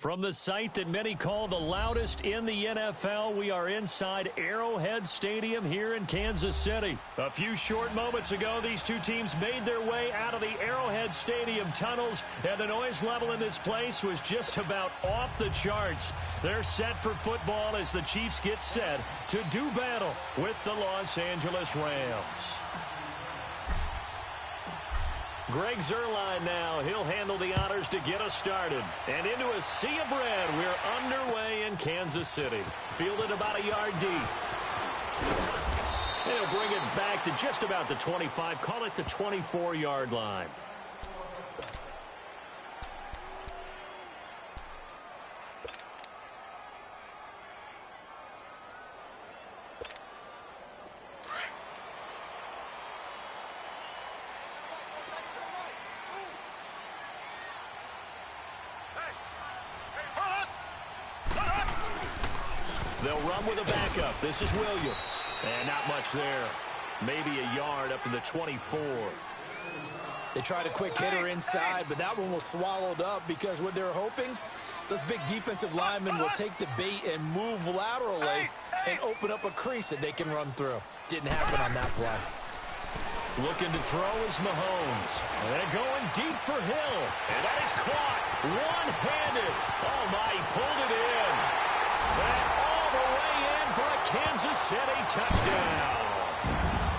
From the site that many call the loudest in the NFL, we are inside Arrowhead Stadium here in Kansas City. A few short moments ago, these two teams made their way out of the Arrowhead Stadium tunnels, and the noise level in this place was just about off the charts. They're set for football as the Chiefs get set to do battle with the Los Angeles Rams. Greg Zuerlein now. He'll handle the honors to get us started. And into a sea of red, we're underway in Kansas City. Fielded about a yard deep. And he'll bring it back to just about the 25. Call it the 24-yard line. They'll run with a backup. This is Williams. And not much there. Maybe a yard up to the 24. They tried a quick hitter inside, but that one was swallowed up because what they're hoping, those big defensive linemen will take the bait and move laterally and open up a crease that they can run through. Didn't happen on that play. Looking to throw is Mahomes. And going deep for Hill. And that is caught. One-handed. Oh, my, he pulled it in. And all the way in for a Kansas City touchdown.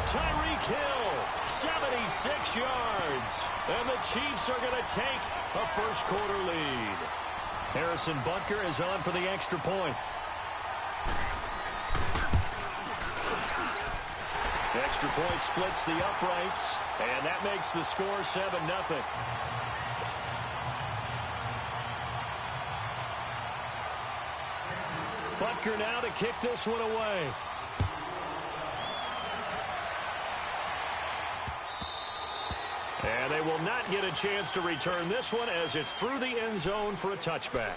Tyreek Hill, 76 yards. And the Chiefs are going to take a first-quarter lead. Harrison Butker is on for the extra point. Extra point splits the uprights, and that makes the score 7-0. Butker now to kick this one away. And they will not get a chance to return this one as it's through the end zone for a touchback.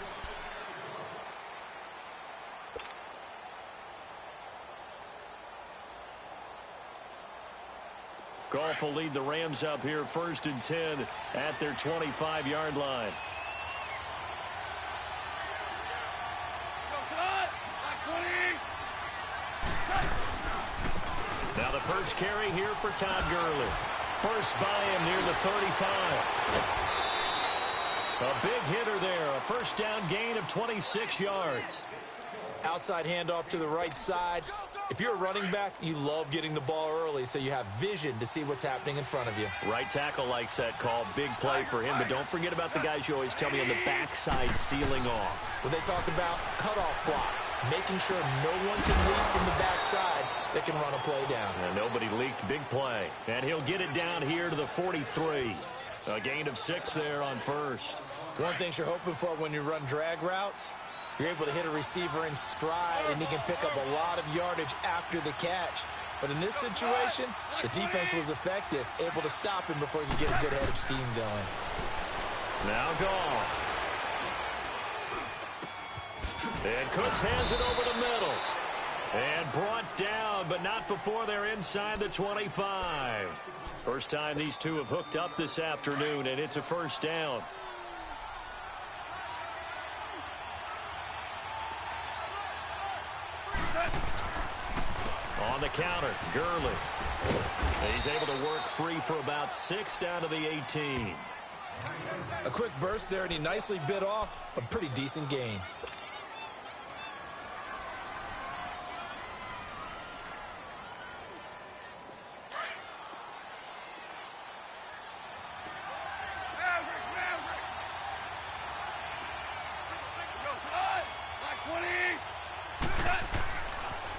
Goff will lead the Rams up here 1st and 10 at their 25-yard line. Now the first carry here for Todd Gurley. First by him near the 35. A big hitter there. A first down gain of 26 yards. Outside handoff to the right side. If you're a running back, you love getting the ball early so you have vision to see what's happening in front of you. Right tackle likes that call. Big play for him, but don't forget about the guys you always tell me on the backside sealing off. When they talk about cutoff blocks, making sure no one can leak from the backside that can run a play down. And nobody leaked. Big play. And he'll get it down here to the 43. A gain of 6 there on first. One thing you're hoping for when you run drag routes, you're able to hit a receiver in stride, and he can pick up a lot of yardage after the catch. But in this situation, the defense was effective, able to stop him before he could get a good head of steam going. Now Goff. And Cooks has it over the middle. And brought down, but not before they're inside the 25. First time these two have hooked up this afternoon, and it's a first down. On the counter, Gurley. He's able to work free for about 6 down to the 18. A quick burst there, and he nicely bit off a pretty decent gain.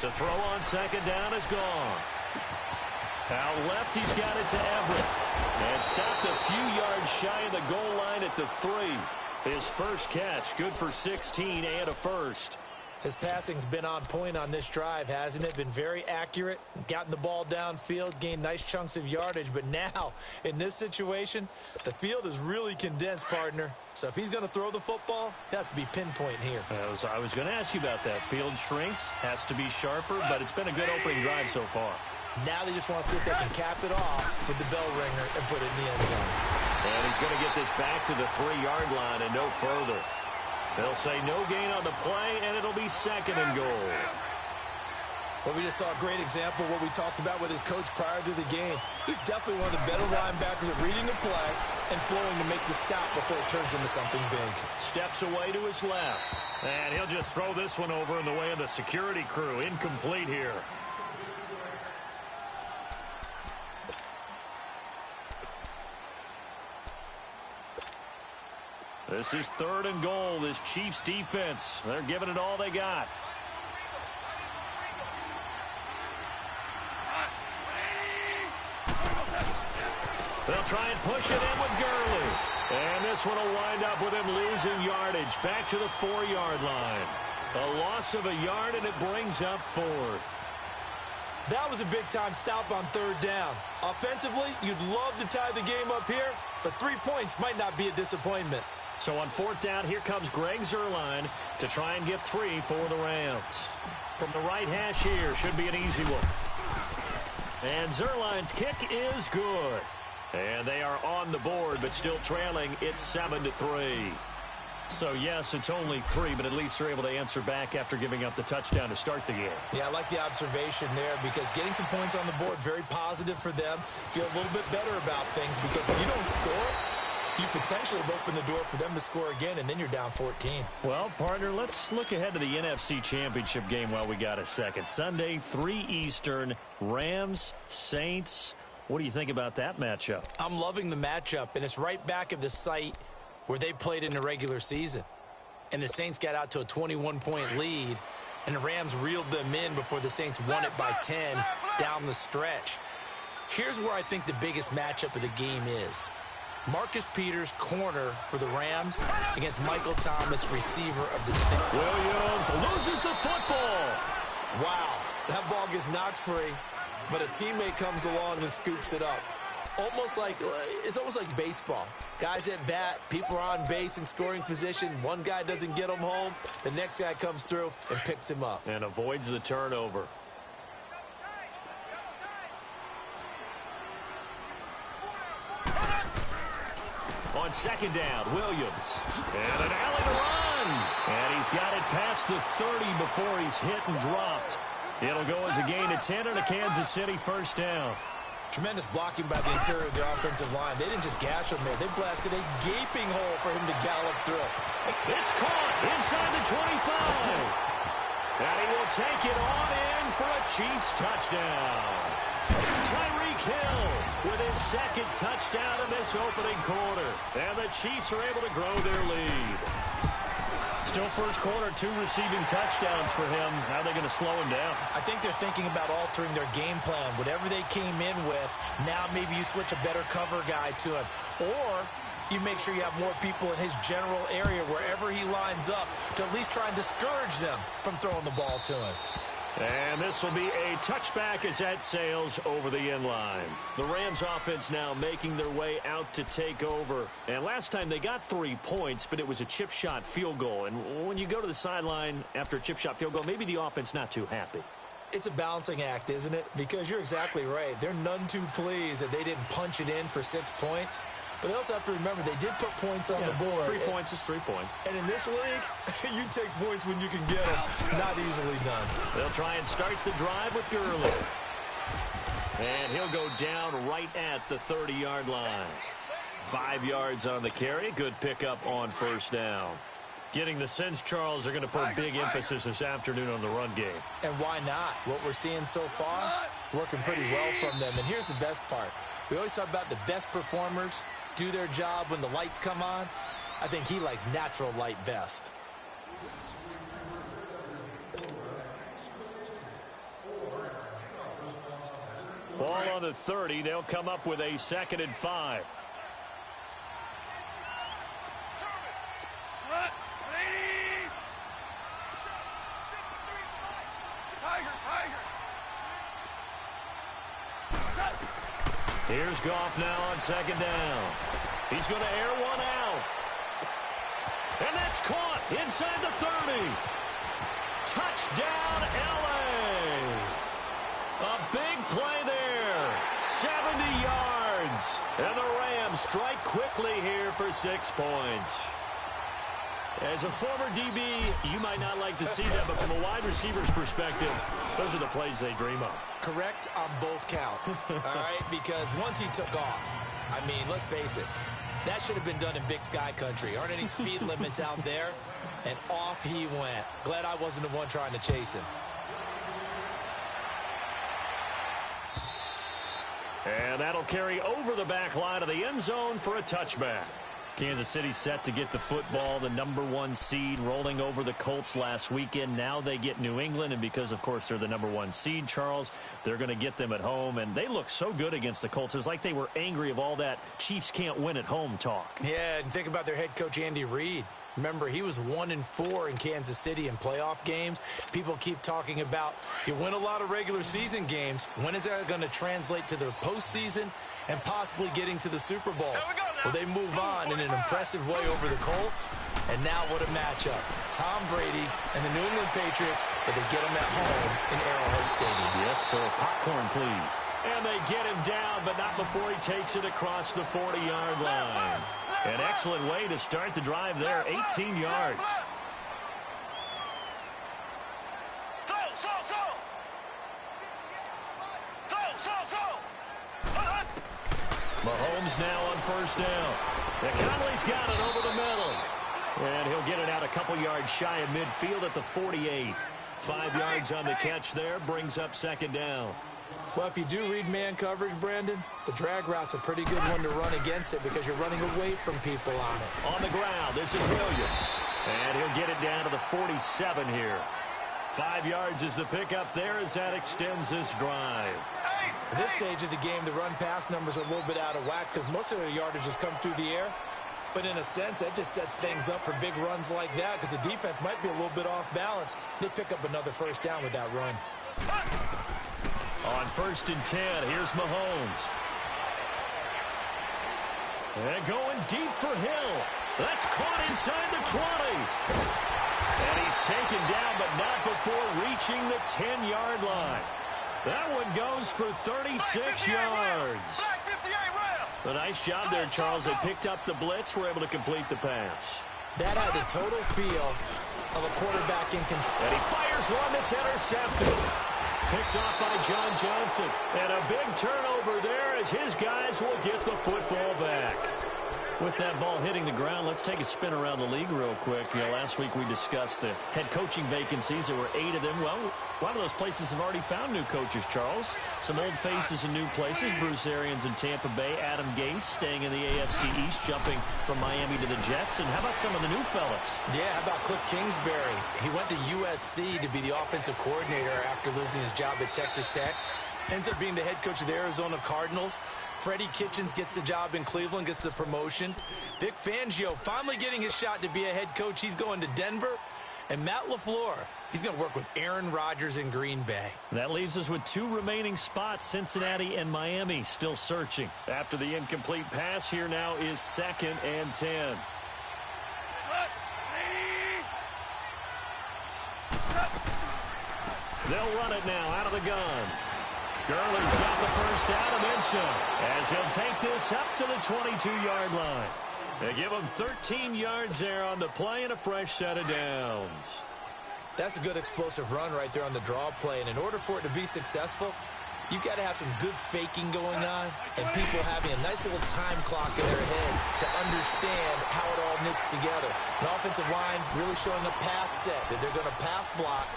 To throw on second down is gone. Out left, he's got it to Everett. And stopped a few yards shy of the goal line at the 3. His first catch, good for 16 and a first. His passing's been on point on this drive, hasn't it? Been very accurate, gotten the ball downfield, gained nice chunks of yardage. But now, in this situation, the field is really condensed, partner. So if he's going to throw the football, that has to be pinpoint here. I was going to ask you about that. Field shrinks, has to be sharper, but it's been a good opening drive so far. Now they just want to see if they can cap it off with the bell ringer and put it in the end zone. And he's going to get this back to the 3-yard line and no further. They'll say no gain on the play, and it'll be second and goal. Well, we just saw a great example of what we talked about with his coach prior to the game. He's definitely one of the better linebackers at reading a play and flowing to make the stop before it turns into something big. Steps away to his left. And he'll just throw this one over in the way of the security crew. Incomplete here. This is third and goal. This Chiefs defense, they're giving it all they got. They'll try and push it in with Gurley. And this one will wind up with him losing yardage back to the 4-yard line. A loss of a yard, and it brings up fourth. That was a big-time stop on third down. Offensively, you'd love to tie the game up here, but 3 points might not be a disappointment. So on fourth down, here comes Greg Zuerlein to try and get 3 for the Rams. From the right hash here, should be an easy one. And Zuerlein's kick is good. And they are on the board, but still trailing. It's 7-3. So, yes, it's only 3, but at least they're able to answer back after giving up the touchdown to start the game. Yeah, I like the observation there because getting some points on the board, very positive for them. Feel a little bit better about things because if you don't score, you potentially have opened the door for them to score again, and then you're down 14. Well, partner, let's look ahead to the NFC Championship game while we got a second. Sunday, 3 Eastern, Rams, Saints. What do you think about that matchup? I'm loving the matchup, and it's right back at the site where they played in the regular season. And the Saints got out to a 21-point lead, and the Rams reeled them in before the Saints won it by 10 down the stretch. Here's where I think the biggest matchup of the game is. Marcus Peters, corner for the Rams, against Michael Thomas, receiver of the Saints. Williams loses the football. Wow, that ball gets knocked free, but a teammate comes along and scoops it up. It's almost like baseball. Guys at bat, people are on base in scoring position. One guy doesn't get him home. The next guy comes through and picks him up. And avoids the turnover. On second down, Williams. And an alley to run. And he's got it past the 30 before he's hit and dropped. It'll go as a gain of 10 and a Kansas City first down. Tremendous blocking by the interior of the offensive line. They didn't just gash him there. They blasted a gaping hole for him to gallop through. It's caught inside the 25. And he will take it on in for a Chiefs touchdown. Tyreek Hill with his second touchdown in this opening quarter. And the Chiefs are able to grow their lead. Still first quarter, 2 receiving touchdowns for him. How are they going to slow him down? I think they're thinking about altering their game plan. Whatever they came in with, now maybe you switch a better cover guy to him. Or you make sure you have more people in his general area wherever he lines up to at least try and discourage them from throwing the ball to him. And this will be a touchback as that sails over the end line. The Rams offense now making their way out to take over. And last time they got 3 points, but it was a chip shot field goal. And when you go to the sideline after a chip shot field goal, maybe the offense not too happy. It's a balancing act, isn't it? Because you're exactly right. They're none too pleased that they didn't punch it in for 6 points. But they also have to remember they did put points on the board. 3 points is 3 points. And in this league, you take points when you can get them. Not easily done. They'll try and start the drive with Gurley. And he'll go down right at the 30-yard line. 5 yards on the carry. Good pickup on first down. Getting the sense, Charles, they're going to put big emphasis this afternoon on the run game. And why not? What we're seeing so far, working pretty well from them. And here's the best part. We always talk about the best performers do their job when the lights come on. I think he likes natural light best. Ball on the 30. They'll come up with a 2nd and 5. Here's Goff now on 2nd down. He's going to air one out. And that's caught inside the 30. Touchdown, L.A. A big play there. 70 yards. And the Rams strike quickly here for 6 points. As a former DB, you might not like to see that, but from a wide receiver's perspective, those are the plays they dream of. Correct on both counts, all right? Because once he took off, I mean, let's face it, that should have been done in Big Sky Country. Aren't any speed limits out there? And off he went. Glad I wasn't the one trying to chase him. And that'll carry over the back line of the end zone for a touchback. Kansas City set to get the football, the #1 seed, rolling over the Colts last weekend. Now they get New England, and because, of course, they're the #1 seed, Charles, they're going to get them at home. And they look so good against the Colts. It was like they were angry of all that Chiefs can't win at home talk. Yeah, and think about their head coach, Andy Reid. Remember, he was 1-4 in Kansas City in playoff games. People keep talking about, you win a lot of regular season games, when is that going to translate to the postseason and possibly getting to the Super Bowl? Well, they move on in an impressive way over the Colts. And now what a matchup. Tom Brady and the New England Patriots, but they get him at home in Arrowhead Stadium. Yes, sir. Popcorn, please. And they get him down, but not before he takes it across the 40-yard line. An excellent way to start the drive there, 18 yards. Mahomes now on first down. And Conley's got it over the middle. And he'll get it out a couple yards shy of midfield at the 48. 5 yards on the catch there, brings up second down. Well, if you do read man coverage, Brandon, the drag route's a pretty good one to run against it because you're running away from people on it. On the ground, this is Williams. And he'll get it down to the 47 here. 5 yards is the pickup there as that extends this drive. At this stage of the game, the run-pass numbers are a little bit out of whack because most of their yardage has come through the air. But in a sense, that just sets things up for big runs like that because the defense might be a little bit off balance. They pick up another first down with that run. On 1st and 10, here's Mahomes. And going deep for Hill. That's caught inside the 20. And he's taken down, but not before reaching the 10-yard line. That one goes for 36 yards. A nice job there, Charles. They picked up the blitz, were able to complete the pass. That had the total feel of a quarterback in control. And he fires one that's intercepted. Picked off by John Johnson. And a big turnover there as his guys will get the football back. With that ball hitting the ground, let's take a spin around the league real quick. You know, last week we discussed the head coaching vacancies. There were 8 of them. Well, a lot of those places have already found new coaches, Charles. Some old faces in new places. Bruce Arians in Tampa Bay. Adam Gase staying in the AFC East, jumping from Miami to the Jets. And how about some of the new fellas? Yeah, how about Cliff Kingsbury? He went to USC to be the offensive coordinator after losing his job at Texas Tech. Ends up being the head coach of the Arizona Cardinals. Freddie Kitchens gets the job in Cleveland, gets the promotion. Vic Fangio finally getting his shot to be a head coach. He's going to Denver. And Matt LaFleur, he's going to work with Aaron Rodgers in Green Bay. That leaves us with 2 remaining spots, Cincinnati and Miami, still searching. After the incomplete pass, here now is 2nd and 10. They'll run it now out of the gun. Gurley's got the first down and then some, as he'll take this up to the 22-yard line. They give him 13 yards there on the play and a fresh set of downs. That's a good explosive run right there on the draw play. And in order for it to be successful, you've got to have some good faking going on and people having a nice little time clock in their head to understand how it all knits together. An offensive line really showing a pass set that they're going to pass block,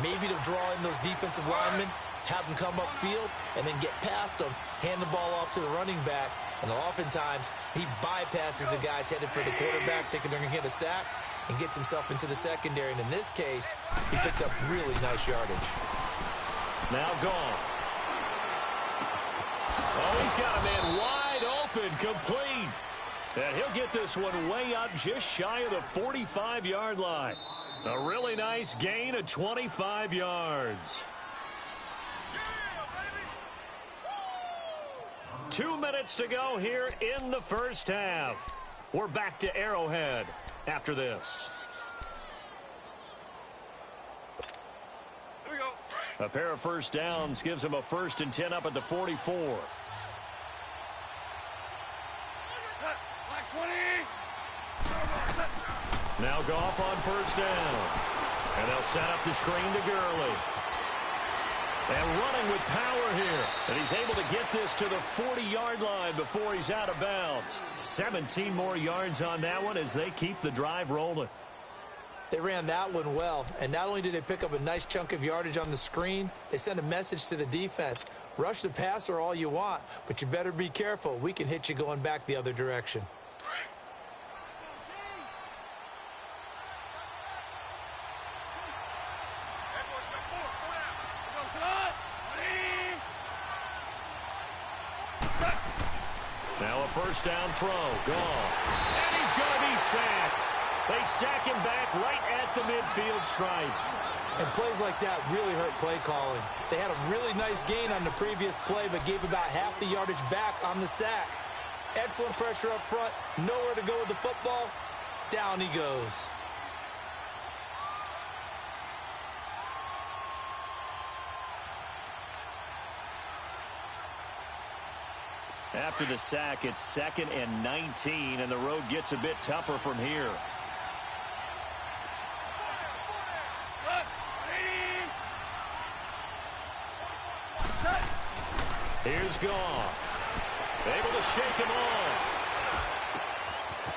maybe to draw in those defensive linemen, have them come upfield, and then get past them, hand the ball off to the running back, and oftentimes he bypasses the guys headed for the quarterback, thinking they're going to get a sack, and gets himself into the secondary. And in this case, he picked up really nice yardage. Now gone. Oh, he's got a man wide open, complete. And he'll get this one way up just shy of the 45-yard line. A really nice gain of 25 yards. 2 minutes to go here in the first half. We're back to Arrowhead after this. Here we go. A pair of first downs gives him a 1st and 10 up at the 44. Now Goff on first down. And they'll set up the screen to Gurley. And running with power here. And he's able to get this to the 40-yard line before he's out of bounds. 17 more yards on that one as they keep the drive rolling. They ran that one well. And not only did they pick up a nice chunk of yardage on the screen, they sent a message to the defense. Rush the passer all you want, but you better be careful. We can hit you going back the other direction. Now a first down throw. Gone. And he's going to be sacked. They sack him back right at the midfield stripe. And plays like that really hurt play calling. They had a really nice gain on the previous play, but gave about half the yardage back on the sack. Excellent pressure up front. Nowhere to go with the football. Down he goes. After the sack, it's 2nd and 19, and the road gets a bit tougher from here. Here's Goff. Able to shake him off.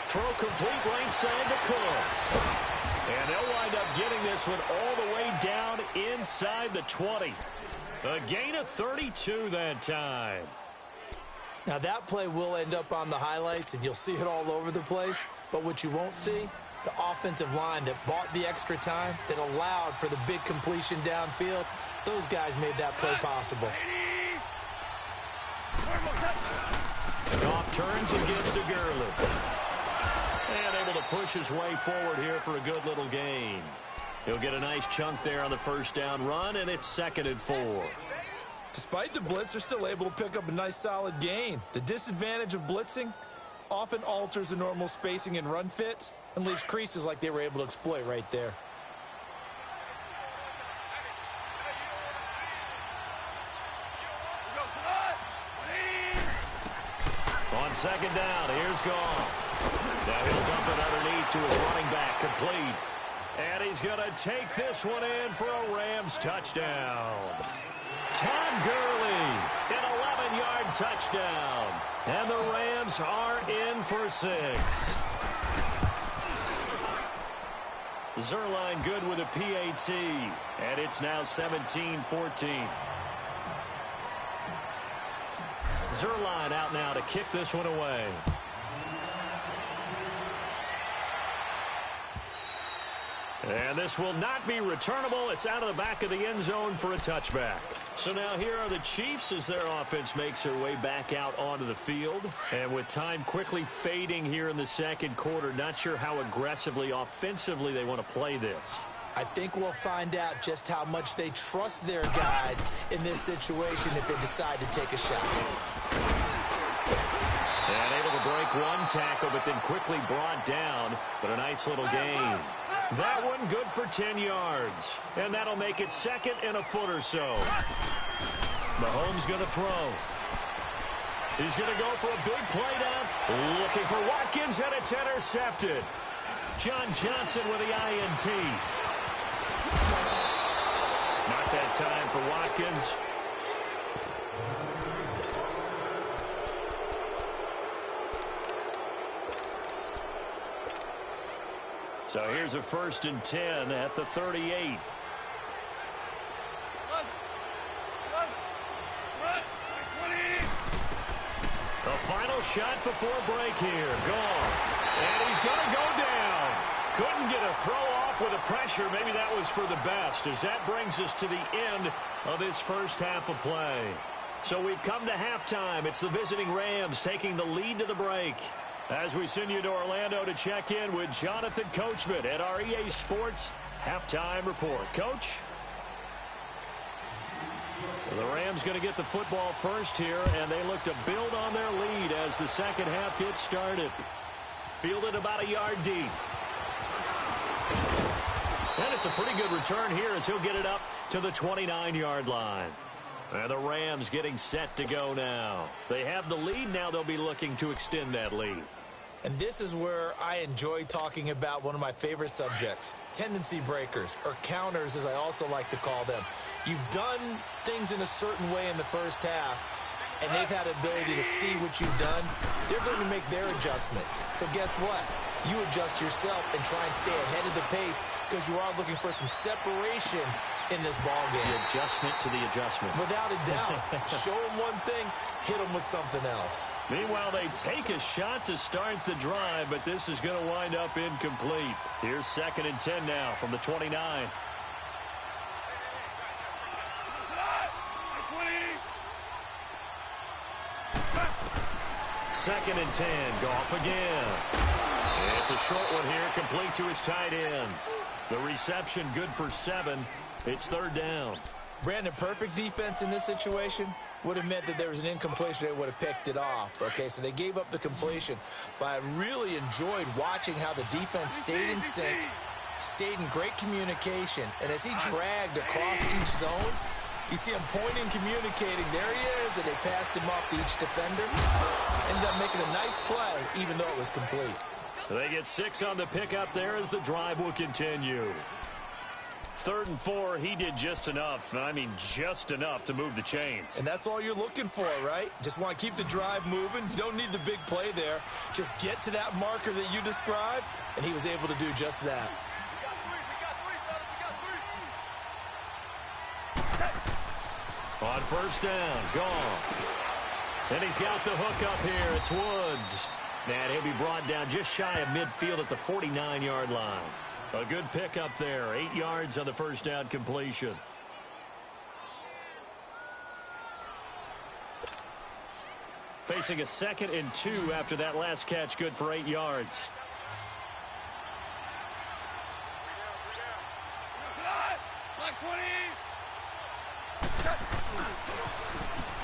Throw complete right side to Cooks. And they'll wind up getting this one all the way down inside the 20. A gain of 32 that time. Now that play will end up on the highlights, and you'll see it all over the place. But what you won't see, the offensive line that bought the extra time, that allowed for the big completion downfield, those guys made that play possible. Goff turns and gives to Gurley. And able to push his way forward here for a good little gain. He'll get a nice chunk there on the first down run, and it's 2nd and 4. Despite the blitz, they're still able to pick up a nice solid gain. The disadvantage of blitzing often alters the normal spacing and run fits and leaves creases like they were able to exploit right there. On 2nd down, here's Goff. Now he'll dump it underneath to his running back, complete. And he's going to take this one in for a Rams touchdown. Todd Gurley, an 11-yard touchdown. And the Rams are in for 6. Zuerlein good with a PAT. And it's now 17-14. Zuerlein out now to kick this one away. And this will not be returnable. It's out of the back of the end zone for a touchback. So now here are the Chiefs as their offense makes their way back out onto the field. And with time quickly fading here in the second quarter, not sure how aggressively, offensively they want to play this. I think we'll find out just how much they trust their guys in this situation if they decide to take a shot. And able to break one tackle, but then quickly brought down. But a nice little gain. That one good for 10 yards. And that'll make it 2nd and a foot or so. Mahomes going to throw. He's going to go for a big play down. Looking for Watkins, and it's intercepted. John Johnson with the INT. Not that time for Watkins. So here's a 1st and 10 at the 38. The final shot before break here. Goff. And he's going to go down. Couldn't get a throw off with the pressure. Maybe that was for the best, as that brings us to the end of this first half of play. So we've come to halftime. It's the visiting Rams taking the lead to the break. As we send you to Orlando to check in with Jonathan Coachman at our EA Sports Halftime Report. Coach? The Rams going to get the football first here, and they look to build on their lead as the second half gets started. Fielded about a yard deep. And it's a pretty good return here as he'll get it up to the 29-yard line. And the Rams getting set to go now. They have the lead. Now they'll be looking to extend that lead. And this is where I enjoy talking about one of my favorite subjects, tendency breakers, or counters as I also like to call them. You've done things in a certain way in the first half, and they've had the ability to see what you've done. They're going to make their adjustments. So guess what? You adjust yourself and try and stay ahead of the pace because you are looking for some separation in this ball game. The adjustment to the adjustment. Without a doubt. Show them one thing, hit them with something else. Meanwhile, they take a shot to start the drive, but this is going to wind up incomplete. Here's 2nd and 10 now from the 29. Second and 10. Goff again. It's a short one here, complete to his tight end. The reception good for 7. It's 3rd down. Brandon, perfect defense in this situation would have meant that there was an incompletion. They would have picked it off. Okay, so they gave up the completion. But I really enjoyed watching how the defense stayed in sync, stayed in great communication. And as he dragged across each zone, you see him pointing, communicating. There he is, and they passed him off to each defender. Ended up making a nice play, even though it was complete. They get 6 on the pickup there as the drive will continue. 3rd and 4, he did just enough. I mean, just enough to move the chains. And that's all you're looking for, right? Just want to keep the drive moving. You don't need the big play there. Just get to that marker that you described, and he was able to do just that. On 1st down, Goff. And he's got the hook up here. It's Woods. And he'll be brought down just shy of midfield at the 49-yard line. A good pickup there. 8 yards on the 1st down completion. Facing a 2nd and 2 after that last catch, good for 8 yards.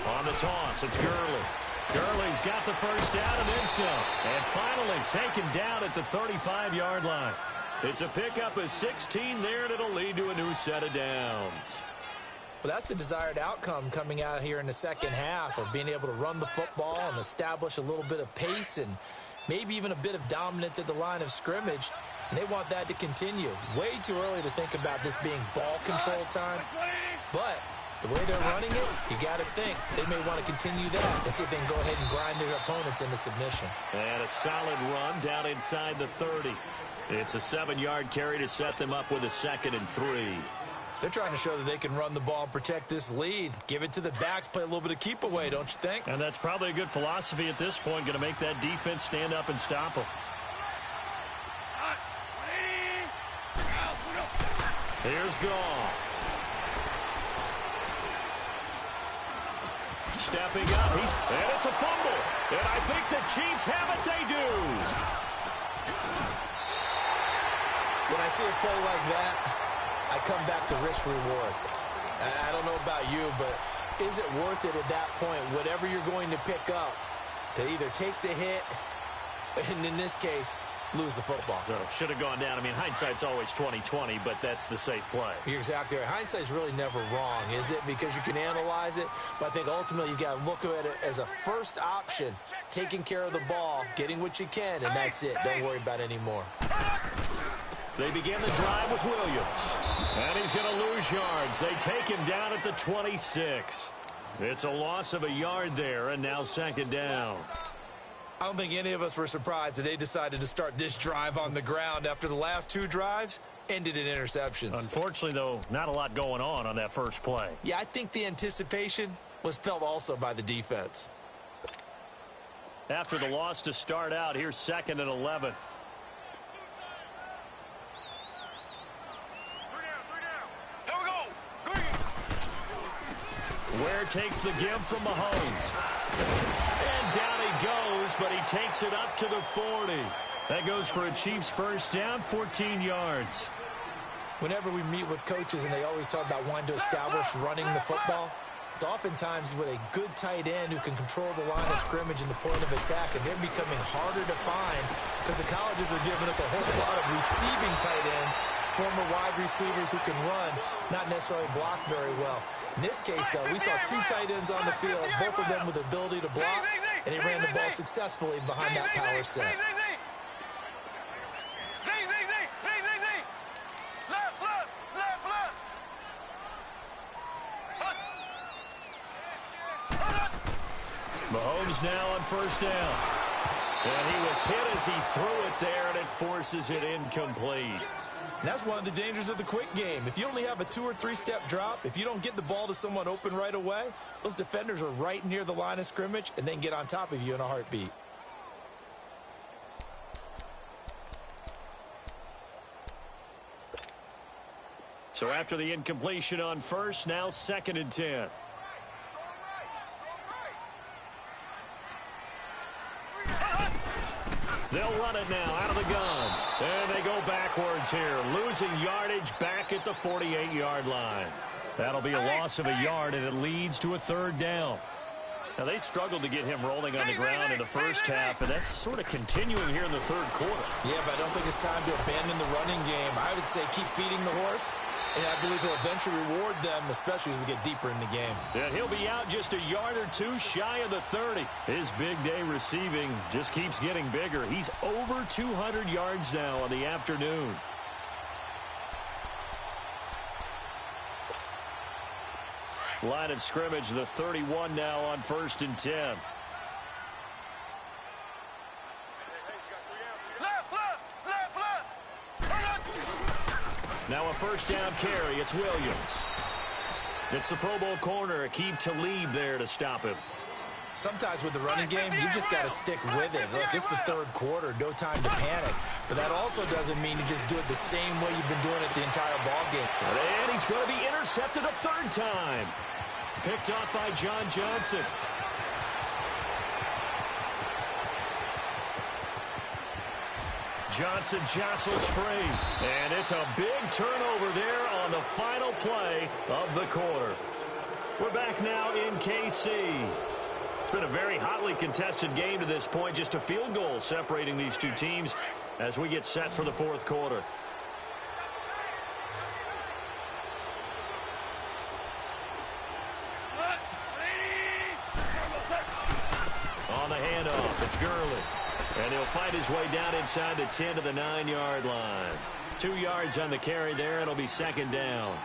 On the toss, it's Gurley. Gurley's got the 1st down and then some. And finally taken down at the 35-yard line. It's a pickup of 16 there, and it'll lead to a new set of downs. Well, that's the desired outcome coming out here in the second half of being able to run the football and establish a little bit of pace and maybe even a bit of dominance at the line of scrimmage. And they want that to continue. Way too early to think about this being ball control time. But the way they're running it, you got to think they may want to continue that and see if they can go ahead and grind their opponents into submission. And a solid run down inside the 30. It's a 7-yard carry to set them up with a 2nd and 3. They're trying to show that they can run the ball and protect this lead. Give it to the backs, play a little bit of keep away, don't you think? And that's probably a good philosophy at this point, going to make that defense stand up and stop them. Here's Goff. Stepping up, and it's a fumble. And I think the Chiefs have it. They do. When I see a play like that, I come back to risk reward. I don't know about you, but is it worth it at that point, whatever you're going to pick up, to either take the hit, and in this case, lose the football? So should have gone down. I mean, hindsight's always 20/20, but that's the safe play. You're exactly right. Hindsight's really never wrong, is it? Because you can analyze it, but I think ultimately you got to look at it as a first option, taking care of the ball, getting what you can, and that's it. Don't worry about it anymore. They begin the drive with Williams. And he's going to lose yards. They take him down at the 26. It's a loss of a yard there, and now 2nd down. I don't think any of us were surprised that they decided to start this drive on the ground after the last 2 drives ended in interceptions. Unfortunately, though, not a lot going on that first play. Yeah, I think the anticipation was felt also by the defense. After the loss to start out, here's 2nd and 11. Ware takes the give from Mahomes. And down he goes, but he takes it up to the 40. That goes for a Chiefs 1st down, 14 yards. Whenever we meet with coaches and they always talk about wanting to establish running the football, it's oftentimes with a good tight end who can control the line of scrimmage and the point of attack, and they're becoming harder to find because the colleges are giving us a whole lot of receiving tight ends, former wide receivers who can run, not necessarily block very well. In this case, though, we saw 2 tight ends on the field, both of them with the ability to block, and he ran the ball successfully behind that power set. Rams now on first down. And he was hit as he threw it there, and it forces it incomplete. And that's one of the dangers of the quick game. If you only have a 2- or 3-step drop, if you don't get the ball to someone open right away, those defenders are right near the line of scrimmage and then get on top of you in a heartbeat. So after the incompletion on first, now 2nd and 10. They'll run it now out of the gun. And they go backwards here, losing yardage back at the 48-yard line. That'll be a loss of a yard, and it leads to a 3rd down. Now, they struggled to get him rolling on the ground in the first half, and that's sort of continuing here in the 3rd quarter. Yeah, but I don't think it's time to abandon the running game. I would say keep feeding the horse, and I believe he'll eventually reward them, especially as we get deeper in the game. Yeah, he'll be out just a yard or two shy of the 30. His big day receiving just keeps getting bigger. He's over 200 yards now on the afternoon. Line of scrimmage, the 31 now on 1st and 10. Now a 1st down carry. It's Williams. It's the Pro Bowl corner, Aqib Talib there to stop him. Sometimes with the running game, you just got to stick with it. Look, it's the 3rd quarter, no time to panic. But that also doesn't mean you just do it the same way you've been doing it the entire ball game. And he's going to be intercepted a 3rd time. Picked off by John Johnson. Johnson jostles free. And it's a big turnover there on the final play of the quarter. We're back now in KC. It's been a very hotly contested game to this point. Just a field goal separating these two teams as we get set for the 4th quarter. On the handoff, it's Gurley. And he'll fight his way down inside the 10 to the 9-yard line. 2 yards on the carry there. It'll be 2nd down.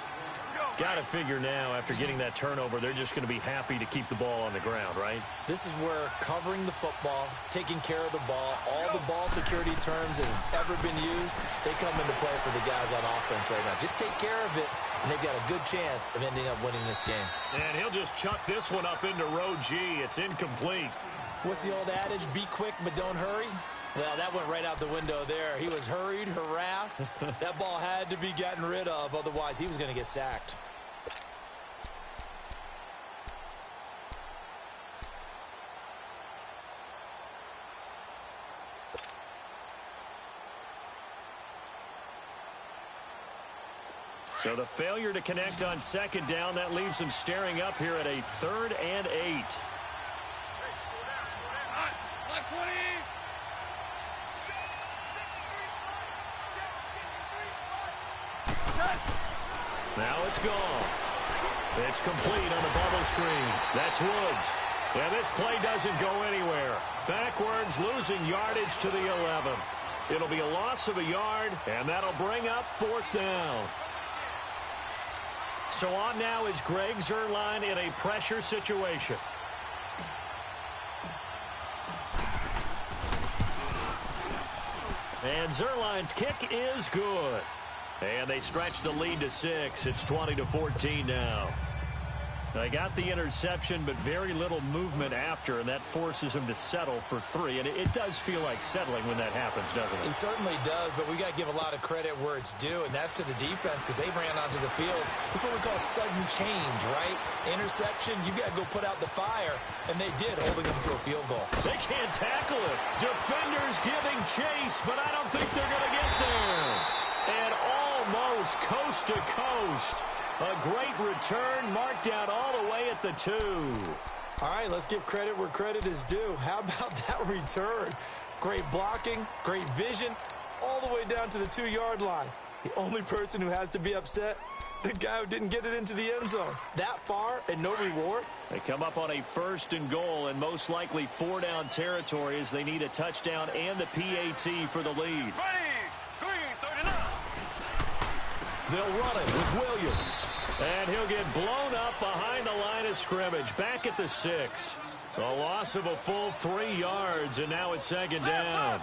Got to figure now, after getting that turnover, they're just going to be happy to keep the ball on the ground, right? This is where covering the football, taking care of the ball, all the ball security terms that have ever been used, they come into play for the guys on offense right now. Just take care of it, and they've got a good chance of ending up winning this game. And he'll just chuck this one up into row G. It's incomplete. What's the old adage? Be quick, but don't hurry. Well, that went right out the window there. He was hurried, harassed. That ball had to be gotten rid of, otherwise he was going to get sacked. So the failure to connect on 2nd down, that leaves him staring up here at a 3rd and 8. Now it's gone. It's complete on the bubble screen. That's Woods. And this play doesn't go anywhere. Backwards, losing yardage to the 11. It'll be a loss of a yard, and that'll bring up 4th down. So on now is Greg Zuerlein in a pressure situation. And Zuerlein's kick is good. And they stretch the lead to 6. It's 20-14 now. They got the interception, but very little movement after, and that forces him to settle for 3. And it does feel like settling when that happens, doesn't it? It certainly does, but we got to give a lot of credit where it's due, and that's to the defense because they ran onto the field. This is what we call sudden change, right? Interception, you got to go put out the fire, and they did, holding them to a field goal. They can't tackle it. Defenders giving chase, but I don't think they're going to get there. And almost coast to coast. A great return, marked down all the way at the 2. All right, let's give credit where credit is due. How about that return? Great blocking, great vision, all the way down to the 2-yard line. The only person who has to be upset, the guy who didn't get it into the end zone. That far and no reward. They come up on a 1st and goal and most likely 4-down territory as they need a touchdown and the PAT for the lead. They'll run it with Williams. And he'll get blown up behind the line of scrimmage. Back at the 6. A loss of a full 3 yards, and now it's second down.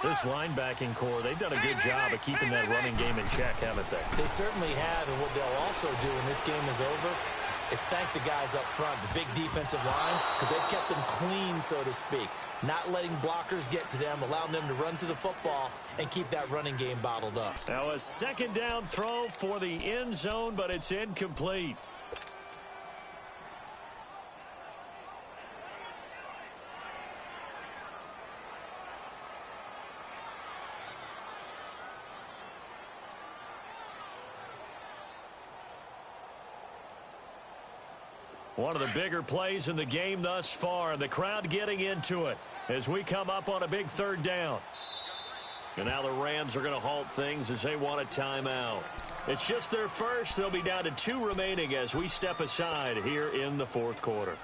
This linebacking core, they've done a good job of keeping that running game in check, haven't they? They certainly have, and what they'll also do when this game is over is thank the guys up front, the big defensive line, because they've kept them clean, so to speak. Not letting blockers get to them, allowing them to run to the football and keep that running game bottled up. Now a second down throw for the end zone, but it's incomplete. One of the bigger plays in the game thus far, and the crowd getting into it as we come up on a big third down. And now the Rams are going to halt things as they want a timeout. It's just their first. They'll be down to 2 remaining as we step aside here in the fourth quarter.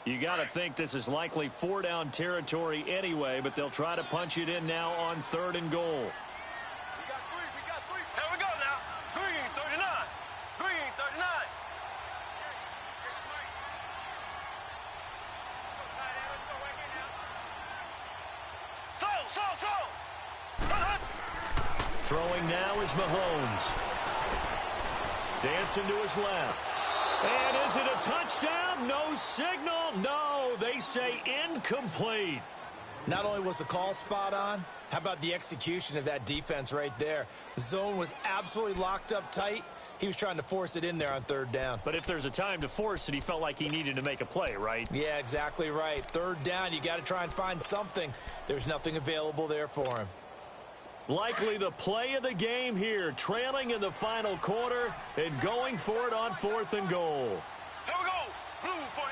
You got to think this is likely 4-down territory anyway, but they'll try to punch it in now on 3rd and goal. We got three. Here we go now. Green, 39. Green, 39. Throwing now is Mahomes. Dancing to his left. And is it a touchdown? No signal. No, they say incomplete. Not only was the call spot on, how about the execution of that defense right there? The zone was absolutely locked up tight. He was trying to force it in there on 3rd down. But if there's a time to force it, he felt like he needed to make a play, right? Yeah, exactly right. 3rd down, you got to try and find something. There's nothing available there for him. Likely the play of the game here, trailing in the final quarter and going for it on 4th and goal. Here we go. Blue 45.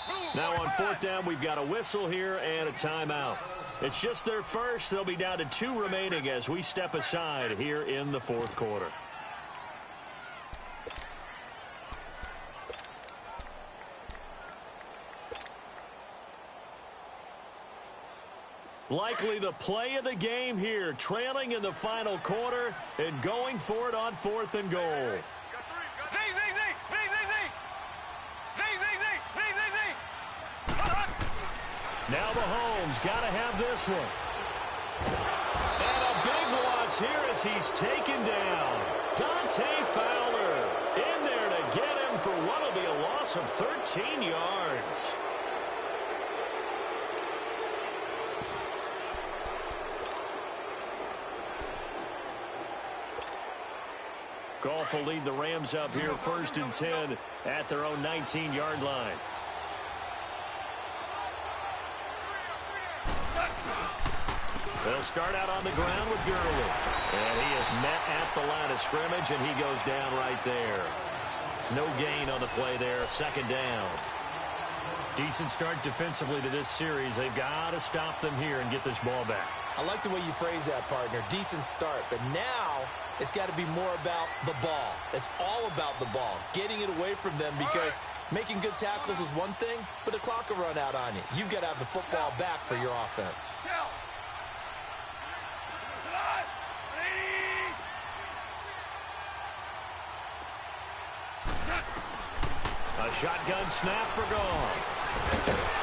Blue now 45. on 4th down, we've got a whistle here and a timeout. It's just their first. They'll be down to 2 remaining as we step aside here in the fourth quarter. Likely the play of the game here, trailing in the final quarter and going for it on 4th and goal. Now Mahomes got to have this one. And a big loss here as he's taken down. Dante Fowler in there to get him for what will be a loss of 13 yards. Goff will lead the Rams up here 1st and 10 at their own 19-yard line. They'll start out on the ground with Gurley. And he is met at the line of scrimmage, and he goes down right there. No gain on the play there, 2nd down. Decent start defensively to this series. They've got to stop them here and get this ball back. I like the way you phrase that, partner. Decent start, but now it's got to be more about the ball. It's all about the ball, getting it away from them, because making good tackles is one thing, but the clock will run out on you. You've got to have the football back for your offense. A shotgun snap for Goff.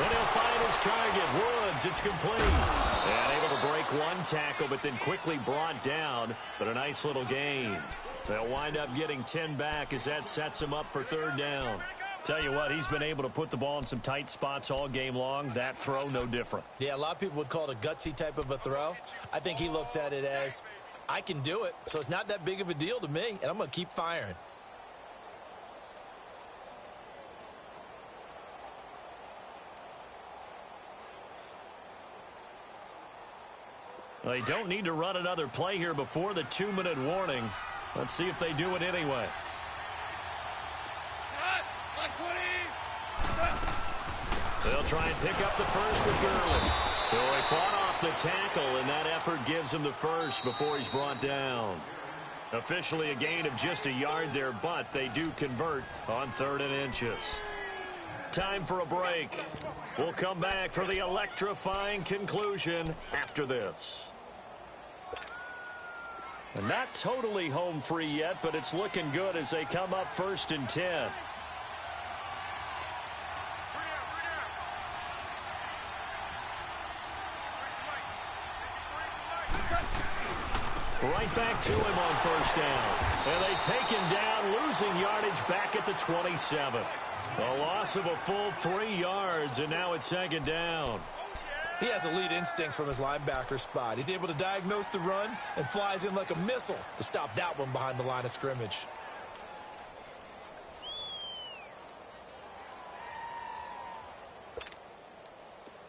And he'll find his target, Woods. It's complete. And able to break one tackle, but then quickly brought down. But a nice little gain. They'll wind up getting 10 back as that sets him up for 3rd down. Tell you what, he's been able to put the ball in some tight spots all game long. That throw, no different. Yeah, a lot of people would call it a gutsy type of a throw. I think he looks at it as, I can do it, so it's not that big of a deal to me, and I'm going to keep firing. They don't need to run another play here before the 2-minute warning. Let's see if they do it anyway. They'll try and pick up the first with Gurley. So he fought off the tackle, and that effort gives him the first before he's brought down. Officially a gain of just a yard there, but they do convert on 3rd and inches. Time for a break. We'll come back for the electrifying conclusion after this. And not totally home free yet, but it's looking good as they come up 1st and 10. Right back to him on 1st down. And they take him down, losing yardage back at the 27. A loss of a full 3 yards, and now it's 2nd down. He has elite instincts from his linebacker spot. He's able to diagnose the run and flies in like a missile to stop that one behind the line of scrimmage.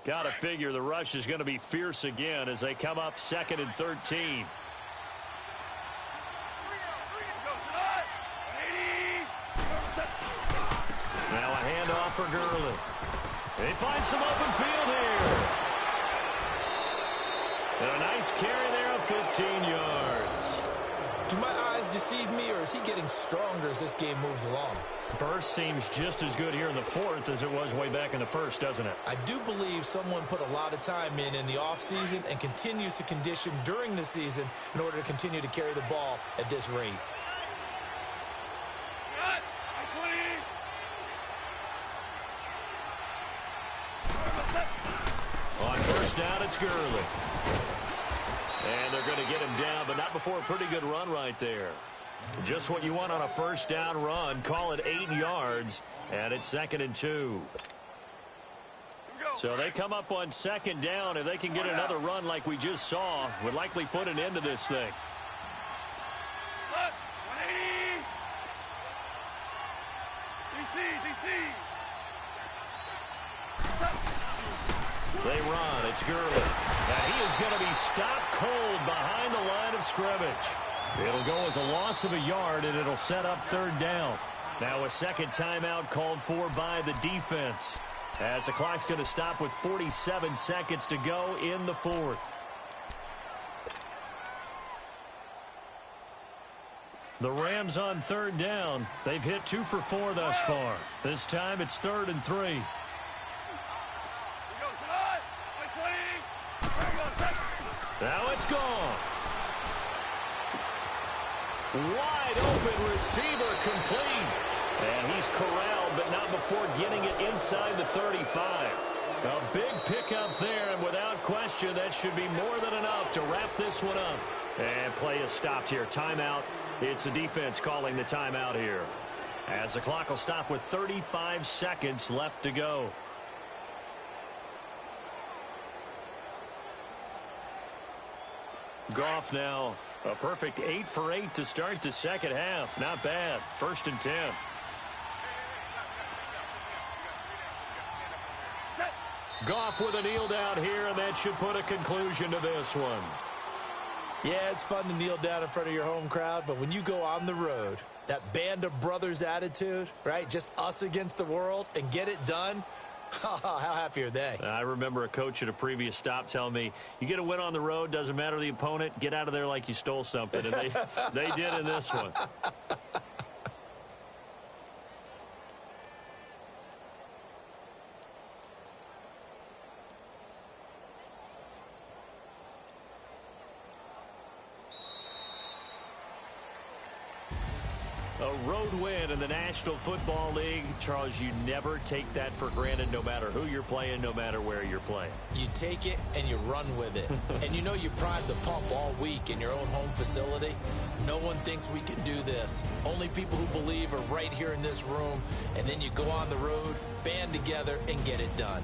Got to figure the rush is going to be fierce again as they come up 2nd and 13. Now a handoff for Gurley. They find some open field here. And a nice carry there of 15 yards. Do my eyes deceive me, or is he getting stronger as this game moves along? Burst seems just as good here in the 4th as it was way back in the 1st, doesn't it? I do believe someone put a lot of time in the offseason and continues to condition during the season in order to continue to carry the ball at this rate. On 1st down, it's Gurley. And they're going to get him down, but not before a pretty good run right there. Just what you want on a 1st down run. Call it 8 yards, and it's 2nd and 2. So they come up on 2nd down. If they can get another run like we just saw, would likely put an end to this thing. They run. It's Gurley. And he is going to be stopped cold behind the line of scrimmage. It'll go as a loss of a yard, and it'll set up 3rd down. Now a 2nd timeout called for by the defense, as the clock's going to stop with 47 seconds to go in the 4th. The Rams on 3rd down. They've hit 2 for 4 thus far. This time it's 3rd and 3. Now it's gone. Wide open receiver complete. And he's corralled, but not before getting it inside the 35. A big pickup there, and without question, that should be more than enough to wrap this one up. And play is stopped here. Timeout. It's the defense calling the timeout here, as the clock will stop with 35 seconds left to go. Goff now a perfect 8 for 8 to start the 2nd half. Not bad. 1st and 10. Goff with a kneel down here, and that should put a conclusion to this one. Yeah, it's fun to kneel down in front of your home crowd, but when you go on the road, that band of brothers attitude, right? Just us against the world, and get it done. How happy are they? I remember a coach at a previous stop telling me, you get a win on the road, doesn't matter the opponent, get out of there like you stole something. And they did in this one. A road win in the National Football League. Charles, you never take that for granted, no matter who you're playing, no matter where you're playing. You take it and you run with it. And you know you prime the pump all week in your own home facility. No one thinks we can do this. Only people who believe are right here in this room. And then you go on the road, band together, and get it done.